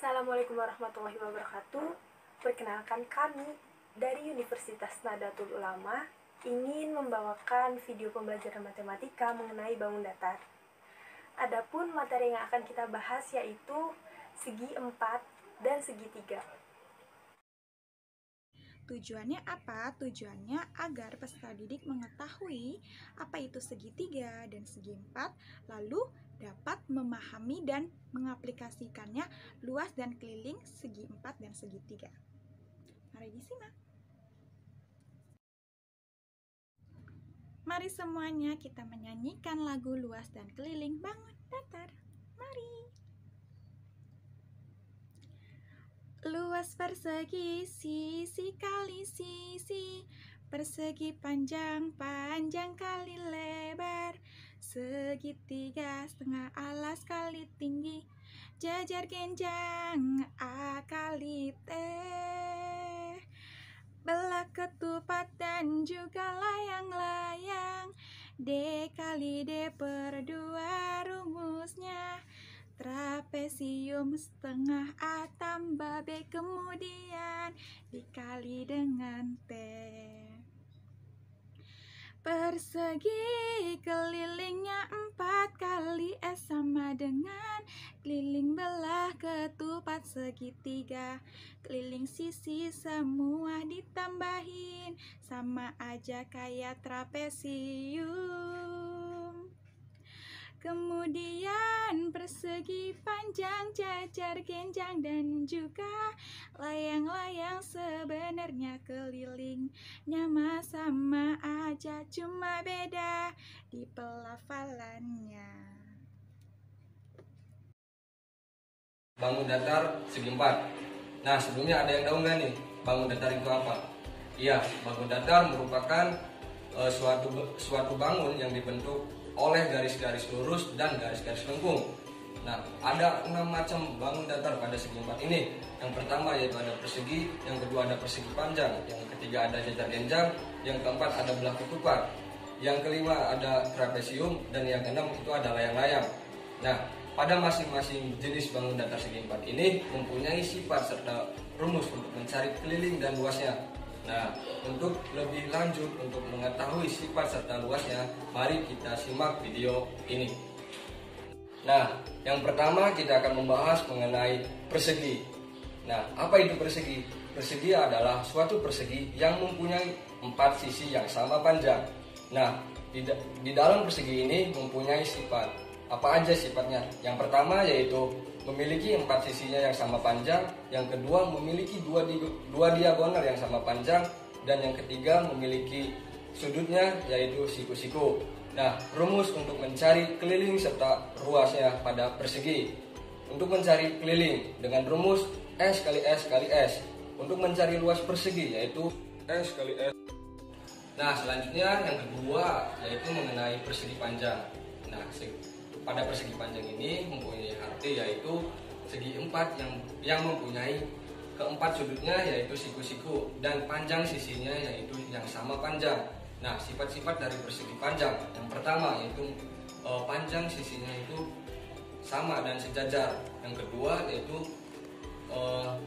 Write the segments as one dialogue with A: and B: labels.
A: Assalamualaikum warahmatullahi wabarakatuh. Perkenalkan, kami dari Universitas Nahdlatul Ulama ingin membawakan video pembelajaran matematika mengenai bangun datar. Adapun materi yang akan kita bahas yaitu segi 4 dan segitiga.
B: Tujuannya apa? Tujuannya agar peserta didik mengetahui apa itu segitiga dan segi 4, lalu dapat memahami dan mengaplikasikannya luas dan keliling segi 4 dan segitiga. Mari disimak. Mari semuanya kita menyanyikan lagu luas dan keliling bangun datar. Mari. Luas persegi, sisi kali sisi, persegi panjang, panjang kali lebar, segitiga setengah alas kali tinggi, jajar genjang A kali T, belah ketupat dan juga layang-layang, D kali D per 2 rumusnya, trapesium setengah A tambah B kemudian dikali dengan T. Persegi kelilingnya 4 kali S sama dengan keliling belah ketupat segitiga, keliling sisi semua ditambahin sama aja kayak trapesium. Kemudian persegi panjang, jajar genjang dan juga layang-layang, sebenarnya kelilingnya sama aja, cuma beda di pelafalannya.
C: Bangun datar segi 4. Nah, sebelumnya ada yang tahu nggak nih bangun datar itu apa? Iya, bangun datar merupakan suatu bangun yang dibentuk oleh garis-garis lurus dan garis-garis lengkung. Nah, ada 6 macam bangun datar pada segi 4 ini. Yang pertama yaitu ada persegi, yang kedua ada persegi panjang, yang ketiga ada jajar genjang, yang keempat ada belah ketupat, yang kelima ada trapesium, dan yang keenam itu ada layang-layang. Nah, pada masing-masing jenis bangun datar segi 4 ini mempunyai sifat serta rumus untuk mencari keliling dan luasnya. Nah, untuk lebih lanjut untuk mengetahui sifat serta luasnya, mari kita simak video ini. Nah, yang pertama kita akan membahas mengenai persegi. Nah, apa itu persegi? Persegi adalah suatu persegi yang mempunyai 4 sisi yang sama panjang. Nah, di dalam persegi ini mempunyai sifat. Apa aja sifatnya? Yang pertama yaitu memiliki 4 sisinya yang sama panjang, yang kedua memiliki dua diagonal yang sama panjang, dan yang ketiga memiliki sudutnya yaitu siku-siku. Nah, rumus untuk mencari keliling serta ruasnya pada persegi. Untuk mencari keliling dengan rumus S kali S kali S. Untuk mencari luas persegi yaitu S kali S. Nah, selanjutnya yang kedua yaitu mengenai persegi panjang. Nah, pada persegi panjang ini mempunyai arti yaitu segi 4 yang mempunyai keempat sudutnya yaitu siku-siku dan panjang sisinya yaitu yang sama panjang. Nah, sifat-sifat dari persegi panjang yang pertama yaitu panjang sisinya itu sama dan sejajar. Yang kedua yaitu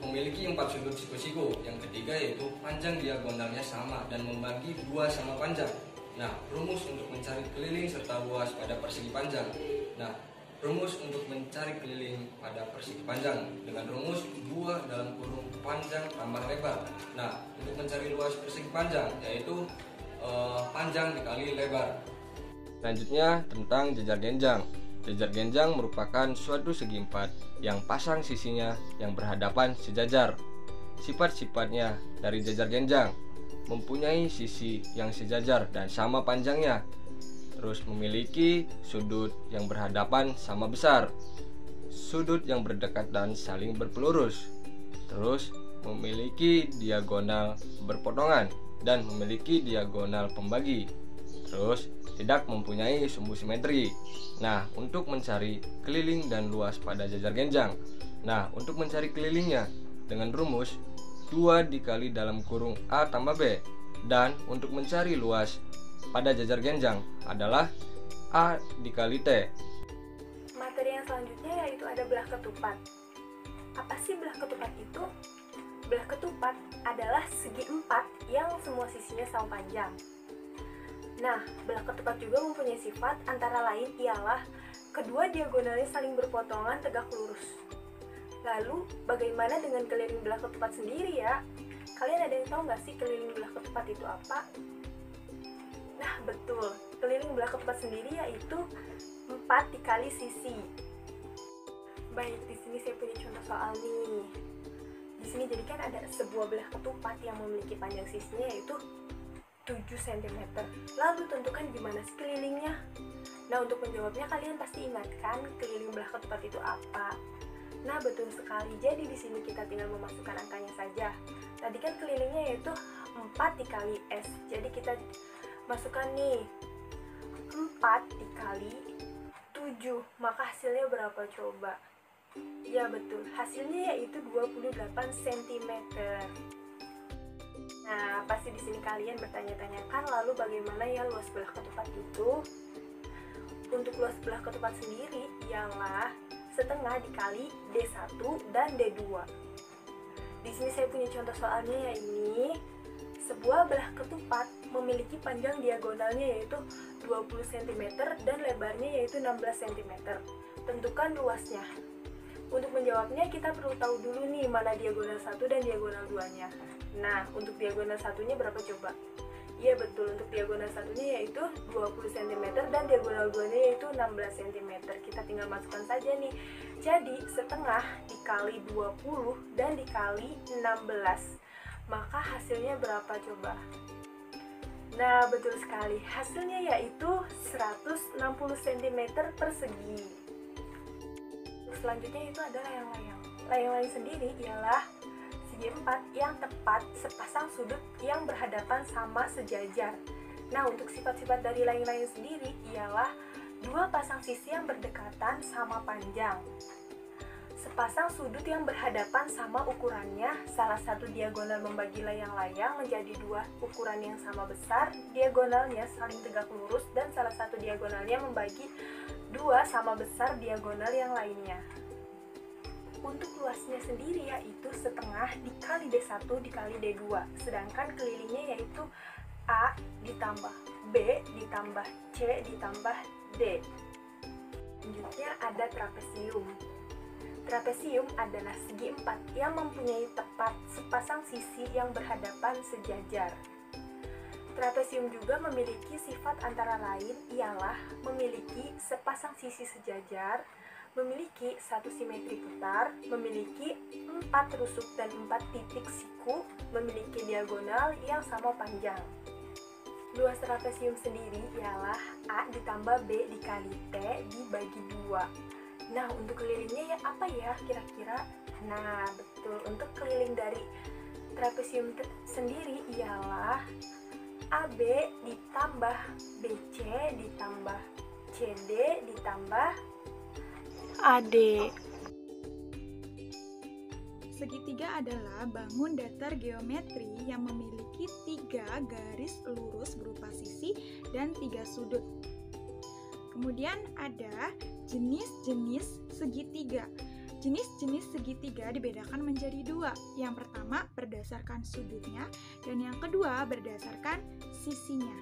C: memiliki 4 sudut siku-siku. Yang ketiga yaitu panjang diagonalnya sama dan membagi 2 sama panjang. Nah, rumus untuk mencari keliling serta luas pada persegi panjang. Nah, rumus untuk mencari keliling pada persegi panjang dengan rumus 2 dalam kurung panjang tambah lebar. Nah, untuk mencari luas persegi panjang yaitu panjang dikali lebar. Selanjutnya tentang jajar genjang. Jajar genjang merupakan suatu segi 4 yang pasang sisinya yang berhadapan sejajar. Sifat-sifatnya dari jajar genjang mempunyai sisi yang sejajar dan sama panjangnya, terus memiliki sudut yang berhadapan sama besar, sudut yang berdekat dan saling berpelurus, terus memiliki diagonal berpotongan dan memiliki diagonal pembagi, terus tidak mempunyai sumbu simetri. Nah, untuk mencari keliling dan luas pada jajar genjang, nah untuk mencari kelilingnya dengan rumus 2 dikali dalam kurung A tambah B, dan untuk mencari luas pada jajar genjang adalah A dikali T.
A: Materi yang selanjutnya yaitu ada belah ketupat. Apa sih belah ketupat itu? Belah ketupat adalah segi empat yang semua sisinya sama panjang. Nah, belah ketupat juga mempunyai sifat antara lain ialah kedua diagonalnya saling berpotongan tegak lurus. Lalu, bagaimana dengan keliling belah ketupat sendiri ya? Kalian ada yang tahu nggak sih keliling belah ketupat itu apa? Nah, betul. Keliling belah ketupat sendiri yaitu 4 dikali sisi. Baik, di sini saya punya contoh soal nih. Di sini jadi kan ada sebuah belah ketupat yang memiliki panjang sisinya yaitu 7 cm. Lalu tentukan gimana sih kelilingnya? Nah, untuk menjawabnya kalian pasti ingatkan keliling belah ketupat itu apa? Nah, betul sekali. Jadi di sini kita tinggal memasukkan angkanya saja. Tadi kan kelilingnya yaitu 4 dikali S. Jadi kita masukkan nih 4 dikali 7. Maka hasilnya berapa coba? Ya betul, hasilnya yaitu 28 cm. Nah, pasti di sini kalian bertanya-tanyakan lalu bagaimana ya luas belah ketupat itu? Untuk luas belah ketupat sendiri ialah setengah dikali D1 dan D2. Di sini saya punya contoh soalnya ya ini. Sebuah belah ketupat memiliki panjang diagonalnya yaitu 20 cm dan lebarnya yaitu 16 cm. Tentukan luasnya. Untuk menjawabnya kita perlu tahu dulu nih mana diagonal 1 dan diagonal 2-nya. Nah, untuk diagonal satunya berapa coba? Iya betul, untuk diagonal satunya yaitu 20 cm dan diagonal 2-nya yaitu 16 cm. Kita tinggal masukkan saja nih. Jadi, setengah dikali 20 dan dikali 16. Maka hasilnya berapa coba? Nah, betul sekali. Hasilnya yaitu 160 cm persegi. Selanjutnya itu adalah layang-layang. Layang-layang sendiri ialah segi empat yang tepat sepasang sudut yang berhadapan sama sejajar. Nah, untuk sifat-sifat dari layang-layang sendiri ialah dua pasang sisi yang berdekatan sama panjang. Sepasang sudut yang berhadapan sama ukurannya, salah satu diagonal membagi layang-layang menjadi dua ukuran yang sama besar, diagonalnya saling tegak lurus, dan salah satu diagonalnya membagi dua sama besar diagonal yang lainnya. Untuk luasnya sendiri yaitu setengah dikali D1 dikali D2, sedangkan kelilingnya yaitu A ditambah B ditambah C ditambah D. Selanjutnya ada trapesium. Trapesium adalah segi empat yang mempunyai tepat sepasang sisi yang berhadapan sejajar. Trapesium juga memiliki sifat antara lain ialah memiliki sepasang sisi sejajar, memiliki satu simetri putar, memiliki 4 rusuk dan 4 titik siku, memiliki diagonal yang sama panjang. Luas trapesium sendiri ialah A ditambah B dikali T dibagi 2. Nah, untuk kelilingnya ya apa ya kira-kira? Nah, betul. Untuk keliling dari trapesium sendiri ialah AB ditambah BC ditambah CD ditambah AD.
B: Segitiga adalah bangun datar geometri yang memiliki 3 garis lurus berupa sisi dan 3 sudut. Kemudian ada jenis-jenis segitiga. Jenis-jenis segitiga dibedakan menjadi 2. Yang pertama berdasarkan sudutnya dan yang kedua berdasarkan sisinya.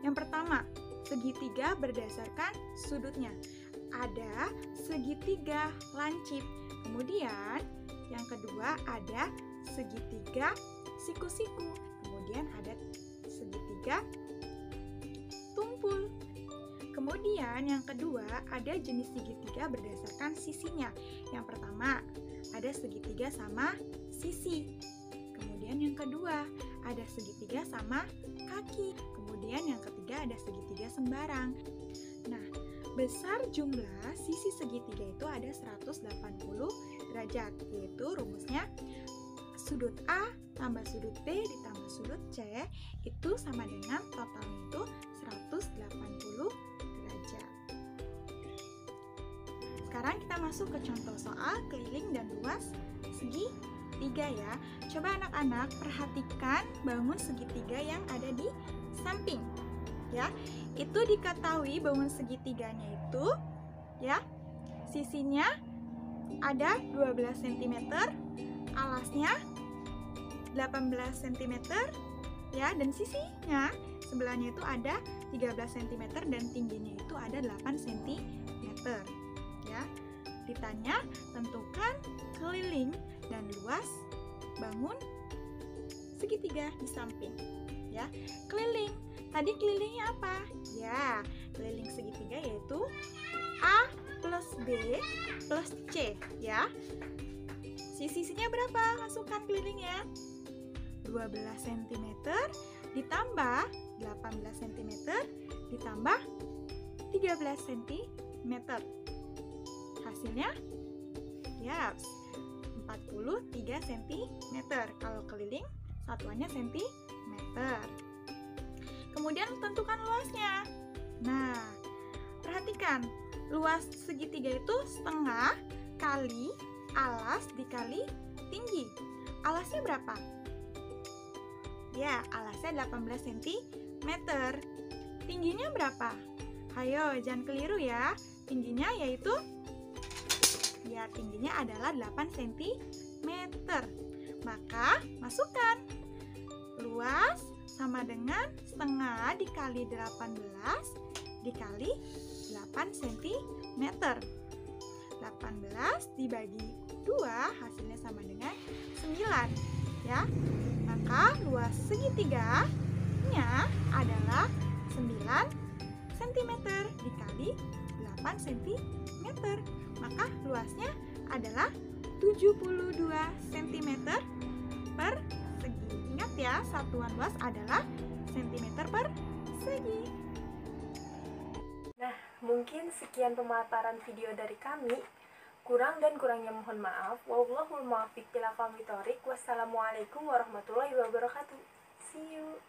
B: Yang pertama, segitiga berdasarkan sudutnya. Ada segitiga lancip. Kemudian yang kedua ada segitiga siku-siku. Kemudian ada segitiga tumpul. Kemudian yang kedua ada jenis segitiga berdasarkan sisinya. Yang pertama ada segitiga sama sisi. Kemudian yang kedua ada segitiga sama kaki. Kemudian yang ketiga ada segitiga sembarang. Nah, besar jumlah sisi segitiga itu ada 180 derajat, yaitu rumusnya sudut A tambah sudut B ditambah sudut C itu sama dengan totalnya itu 180 derajat. Sekarang kita masuk ke contoh soal keliling dan luas segitiga ya. Coba anak-anak perhatikan bangun segitiga yang ada di samping. Ya, itu diketahui bangun segitiganya itu ya sisinya ada 12 cm, alasnya 18 cm ya, dan sisinya sebelahnya itu ada 13 cm dan tingginya itu ada 8 cm ya. Ditanya tentukan keliling dan luas bangun segitiga di samping ya. Keliling, tadi kelilingnya apa? Ya, keliling segitiga yaitu A plus B plus C ya. Sisinya berapa? Masukkan kelilingnya. 12 cm ditambah 18 cm ditambah 13 cm. Hasilnya ya 43 cm. Kalau keliling satuannya cm. Kemudian tentukan luasnya. Nah, perhatikan, luas segitiga itu setengah kali alas dikali tinggi. Alasnya berapa? Ya, alasnya 18 cm. Tingginya berapa? Ayo, jangan keliru ya. Tingginya yaitu tingginya adalah 8 cm. Maka, masukkan. Luas sama dengan setengah dikali 18 dikali 8 cm. 18 dibagi 2 hasilnya sama dengan 9 ya. Maka luas segitiganya adalah 9 cm dikali 8 cm. Maka luasnya adalah 72 cm per segi. Ingat ya, satuan luas adalah cm per segi.
A: Nah, mungkin sekian pemaparan video dari kami. Kurang dan kurangnya mohon maaf. Wallahul muwaffiq ila aqwamit thoriq. Wassalamualaikum warahmatullahi wabarakatuh. See you.